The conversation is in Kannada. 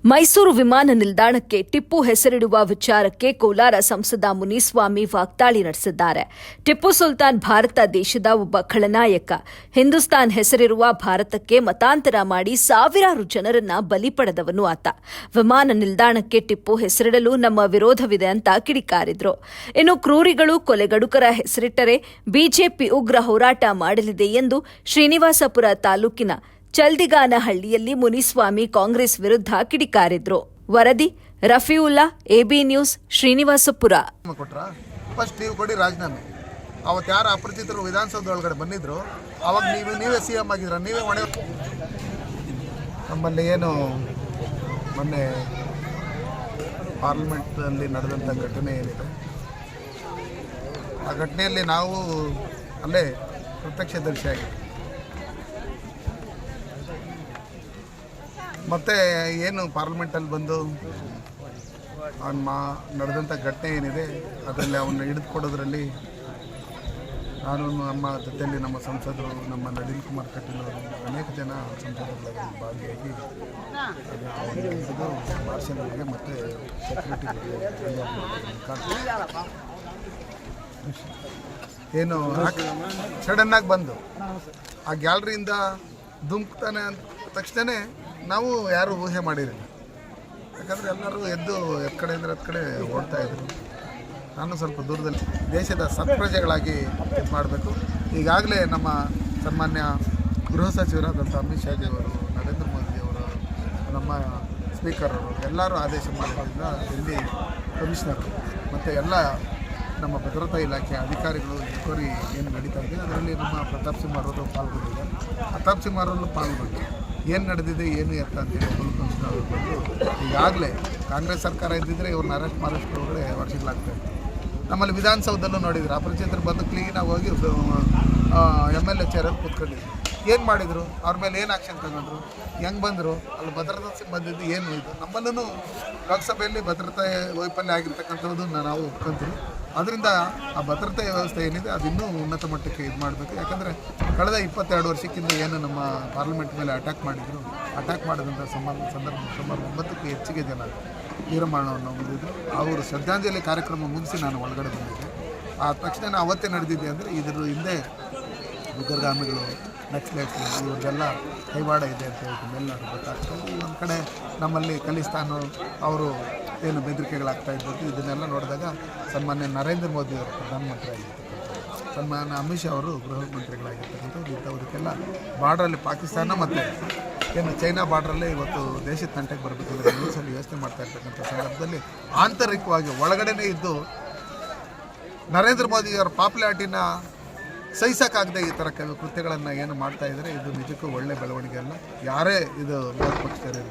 ಮೈಸೂರು ವಿಮಾನ ನಿಲ್ದಾಣಕ್ಕೆ ಟಿಪ್ಪು ಹೆಸರಿಡುವ ವಿಚಾರಕ್ಕೆ ಕೋಲಾರ ಸಂಸದ ಮುನಿಸ್ವಾಮಿ ವಾಗ್ದಾಳಿ ನಡೆಸಿದ್ದಾರೆ. ಟಿಪ್ಪು ಸುಲ್ತಾನ್ ಭಾರತ ದೇಶದ ಒಬ್ಬ ಖಳನಾಯಕ. ಹಿಂದೂಸ್ತಾನ್ ಹೆಸರಿರುವ ಭಾರತಕ್ಕೆ ಮತಾಂತರ ಮಾಡಿ ಸಾವಿರಾರು ಜನರನ್ನ ಬಲಿ ಪಡೆದವನು ಆತ. ವಿಮಾನ ನಿಲ್ದಾಣಕ್ಕೆ ಟಿಪ್ಪು ಹೆಸರಿಡಲು ನಮ್ಮ ವಿರೋಧವಿದೆ ಅಂತ ಕಿಡಿಕಾರಿದ್ರು. ಇನ್ನು ಕ್ರೂರಿಗಳು ಕೊಲೆಗಡುಕರ ಹೆಸರಿಟ್ಟರೆ ಬಿಜೆಪಿ ಉಗ್ರ ಹೋರಾಟ ಮಾಡಲಿದೆ ಎಂದು ಶ್ರೀನಿವಾಸಪುರ ತಾಲೂಕಿನ ಚಲ್ದಿಗಾನಹಳ್ಳಿಯಲ್ಲಿ ಮುನಿಸ್ವಾಮಿ ಕಾಂಗ್ರೆಸ್ ವಿರುದ್ಧ ಕಿಡಿಕಾರಿದ್ರು. ವರದಿ ರಫೀವುಲ್ಲಾ, ಎಬಿ ನ್ಯೂಸ್, ಶ್ರೀನಿವಾಸಪುರ. ಫಸ್ಟ್ ನೀವು ಕೊಡಿ ರಾಜೀನಾಮೆ. ಅವತ್ತು ಯಾರು ಅಪರಿಚಿತರು ವಿಧಾನಸೌಧ ಒಳಗಡೆ ಬಂದಿದ್ರು ಅವಾಗ ನೀವೇ ಸಿಎಂ ಆಗಿದ್ರ, ನೀವೇ ಹೊಣೆ. ನಮ್ಮಲ್ಲಿ ಏನು ಮೊನ್ನೆ ಪಾರ್ಲಿಮೆಂಟ್ನಲ್ಲಿ ನಡೆದಂಥ ಘಟನೆ ಏನಿದೆ, ಆ ಘಟನೆಯಲ್ಲಿ ನಾವು ಅಲ್ಲೇ ಪ್ರತ್ಯಕ್ಷದರ್ಶಿಯಾಗಿದ್ದೀವಿ. ಮತ್ತು ಏನು ಪಾರ್ಲಿಮೆಂಟಲ್ಲಿ ಬಂದು ನಡೆದಂಥ ಘಟನೆ ಏನಿದೆ ಅದರಲ್ಲಿ ಅವನ್ನ ಹಿಡಿದುಕೊಡೋದ್ರಲ್ಲಿ ನಾನು ನಮ್ಮ ಜೊತೆಯಲ್ಲಿ ನಮ್ಮ ಸಂಸದರು, ನಮ್ಮ ನಳಿನ್ ಕುಮಾರ್ ಕಟೀಲ್ ಅವರು, ಅನೇಕ ಜನ ಸಂಸದರುಗಳಲ್ಲಿ ಭಾಗಿಯಾಗಿ ಮಾರ್ಷಲ್ಗೆ ಮತ್ತು ಸೆಕ್ಯೂರಿಟಿಗೆ ಏನು ಸಡನ್ನಾಗಿ ಬಂದು ಆ ಗ್ಯಾಲರಿಯಿಂದ ಧುಮುಕ್ತಾನೆ ಅಂದ ತಕ್ಷಣ ನಾವು ಯಾರೂ ಊಹೆ ಮಾಡಿರಲಿಲ್ಲ. ಯಾಕಂದರೆ ಎಲ್ಲರೂ ಎದ್ದು ಕಡೆ ಅಂದರೆ ಕಡೆ ಓಡ್ತಾ ಇದ್ರು. ನಾನು ಸ್ವಲ್ಪ ದೂರದಲ್ಲಿ ದೇಶದ ಸತ್ಪ್ರಜೆಗಳಾಗಿ ಇದು ಮಾಡಬೇಕು. ಈಗಾಗಲೇ ನಮ್ಮ ಸನ್ಮಾನ್ಯ ಗೃಹ ಸಚಿವರಾದಂಥ ಅಮಿತ್ ಶಾ ಅವರು, ನರೇಂದ್ರ ಮೋದಿಯವರು, ನಮ್ಮ ಸ್ಪೀಕರ್ ಅವರು ಎಲ್ಲರೂ ಆದೇಶ ಮಾಡೋದ್ರಿಂದ ಡೆಲ್ಲಿ ಕಮಿಷನರ್ ಮತ್ತು ಎಲ್ಲ ನಮ್ಮ ಭದ್ರತಾ ಇಲಾಖೆ ಅಧಿಕಾರಿಗಳು ಎನ್ಕ್ವೈರಿ ಏನು ನಡೀತಾ ಇದೆ ಅದರಲ್ಲಿ ನಮ್ಮ ಪ್ರತಾಪ್ ಸಿಂಹ ಅವರು ಪಾಲ್ಗೊಂಡಿದ್ದಾರೆ. ಪ್ರತಾಪ್ ಸಿಂಹ ಅವರಲ್ಲೂ ಪಾಲ್ಗೊಂಡು ಏನು ನಡೆದಿದೆ ಏನು ಎತ್ತ ಅಂತೇಳಿ ಬಂದು ಈಗಾಗಲೇ ಕಾಂಗ್ರೆಸ್ ಸರ್ಕಾರ ಇದ್ದಿದ್ದರೆ ಇವ್ರನ್ನ ಅರೆಸ್ಟ್ ಒಳಗಡೆ ವರ್ಷಗಳಾಗ್ತಾಯಿತ್ತು. ನಮ್ಮಲ್ಲಿ ವಿಧಾನಸೌಧದಲ್ಲೂ ನೋಡಿದ್ರು, ಅಪರಿಚಿತರು ಬಂದು ಕ್ಲೀನಾಗಿ ಹೋಗಿ MLA ಚೇರಲ್ಲಿ ಕೂತ್ಕೊಂಡಿದ್ರು. ಏನು ಮಾಡಿದರು, ಅವ್ರ ಮೇಲೆ ಏನು ಆ್ಯಕ್ಷನ್ ತಗೊಂಡ್ರು, ಹೆಂಗೆ ಬಂದರು, ಅಲ್ಲಿ ಭದ್ರತಾ ಸಿಬ್ಬಂದಿದ್ದು ಏನು ಇದು. ನಮ್ಮಲ್ಲೂ ಲೋಕಸಭೆಯಲ್ಲಿ ಭದ್ರತೆ ವೈಫಲ್ಯ ಆಗಿರ್ತಕ್ಕಂಥದ್ದು ನಾವು ಒಪ್ಕೊಂತೀವಿ. ಅದರಿಂದ ಆ ಭದ್ರತೆ ವ್ಯವಸ್ಥೆ ಏನಿದೆ ಅದು ಇನ್ನೂ ಉನ್ನತ ಮಟ್ಟಕ್ಕೆ ಇದು ಮಾಡಬೇಕು. ಯಾಕಂದರೆ ಕಳೆದ 22 ವರ್ಷಕ್ಕಿಂತ ಏನು ನಮ್ಮ ಪಾರ್ಲಿಮೆಂಟ್ ಮೇಲೆ ಅಟ್ಯಾಕ್ ಮಾಡಿದರು, ಅಟ್ಯಾಕ್ ಮಾಡಿದಂಥ ಸಂದರ್ಭ ಸುಮಾರು 9ಕ್ಕೂ ಹೆಚ್ಚಿಗೆ ಜನ ವೀರಮರಣವನ್ನು ಹೊಂದಿದ್ರು. ಅವರು ಶ್ರದ್ಧಾಂಜಲಿ ಕಾರ್ಯಕ್ರಮ ಮುಗಿಸಿ ನಾನು ಒಳಗಡೆ ಬಂದಿದ್ದೆ. ಆ ತಕ್ಷಣ ಅವತ್ತೇ ನಡೆದಿದೆ ಅಂದರೆ ಇದ್ರ ಹಿಂದೆ ಉಗ್ರಗಾಮಿಗಳು, ನಕ್ಸಲೈಟ್ಗಳು ಇವ್ರಿಗೆಲ್ಲ ಕೈವಾಡ ಇದೆ ಅಂತ ಹೇಳ್ಕೊಂಡು ಎಲ್ಲರೂ ಗೊತ್ತಾಗ್ತದೆ. ಒಂದು ಕಡೆ ನಮ್ಮಲ್ಲಿ ಖಲಿಸ್ತಾನ ಅವರು ಏನು ಬೆದರಿಕೆಗಳಾಗ್ತಾ ಇದ್ದದ್ದು ಇದನ್ನೆಲ್ಲ ನೋಡಿದಾಗ ಸನ್ಮಾನ್ಯ ನರೇಂದ್ರ ಮೋದಿ ಅವರು ಪ್ರಧಾನಮಂತ್ರಿ ಆಗಿರ್ತಕ್ಕಂಥ, ಸನ್ಮಾನ್ಯ ಅಮಿತ್ ಶಾ ಅವರು ಗೃಹ ಮಂತ್ರಿಗಳಾಗಿರ್ತಕ್ಕಂಥದ್ದು ಇಂಥವದಕ್ಕೆಲ್ಲ ಬಾರ್ಡ್ರಲ್ಲಿ ಪಾಕಿಸ್ತಾನ ಮತ್ತು ಏನು ಚೈನಾ ಬಾರ್ಡ್ರಲ್ಲೇ ಇವತ್ತು ದೇಶದ ತಂಟೆಗೆ ಬರಬೇಕಂದ್ರೆ ನ್ಯೂಸಲ್ಲಿ ಯೋಚನೆ ಮಾಡ್ತಾ ಇರ್ತಕ್ಕಂಥ ಸಂದರ್ಭದಲ್ಲಿ ಆಂತರಿಕವಾಗಿ ಒಳಗಡೆನೇ ಇದ್ದು ನರೇಂದ್ರ ಮೋದಿಯವರ ಪಾಪ್ಯುಲಾರಿಟಿನ ಸಹಿಸೋಕ್ಕಾಗದೆ ಈ ಥರ ಕೆಲವು ಕೃತ್ಯಗಳನ್ನು ಏನು ಮಾಡ್ತಾಯಿದ್ದಾರೆ ಇದು ನಿಜಕ್ಕೂ ಒಳ್ಳೆಯ ಬೆಳವಣಿಗೆ ಅಲ್ಲ. ಯಾರೇ ಇದು ವಿರೋಧ ಪಕ್ಷದವರು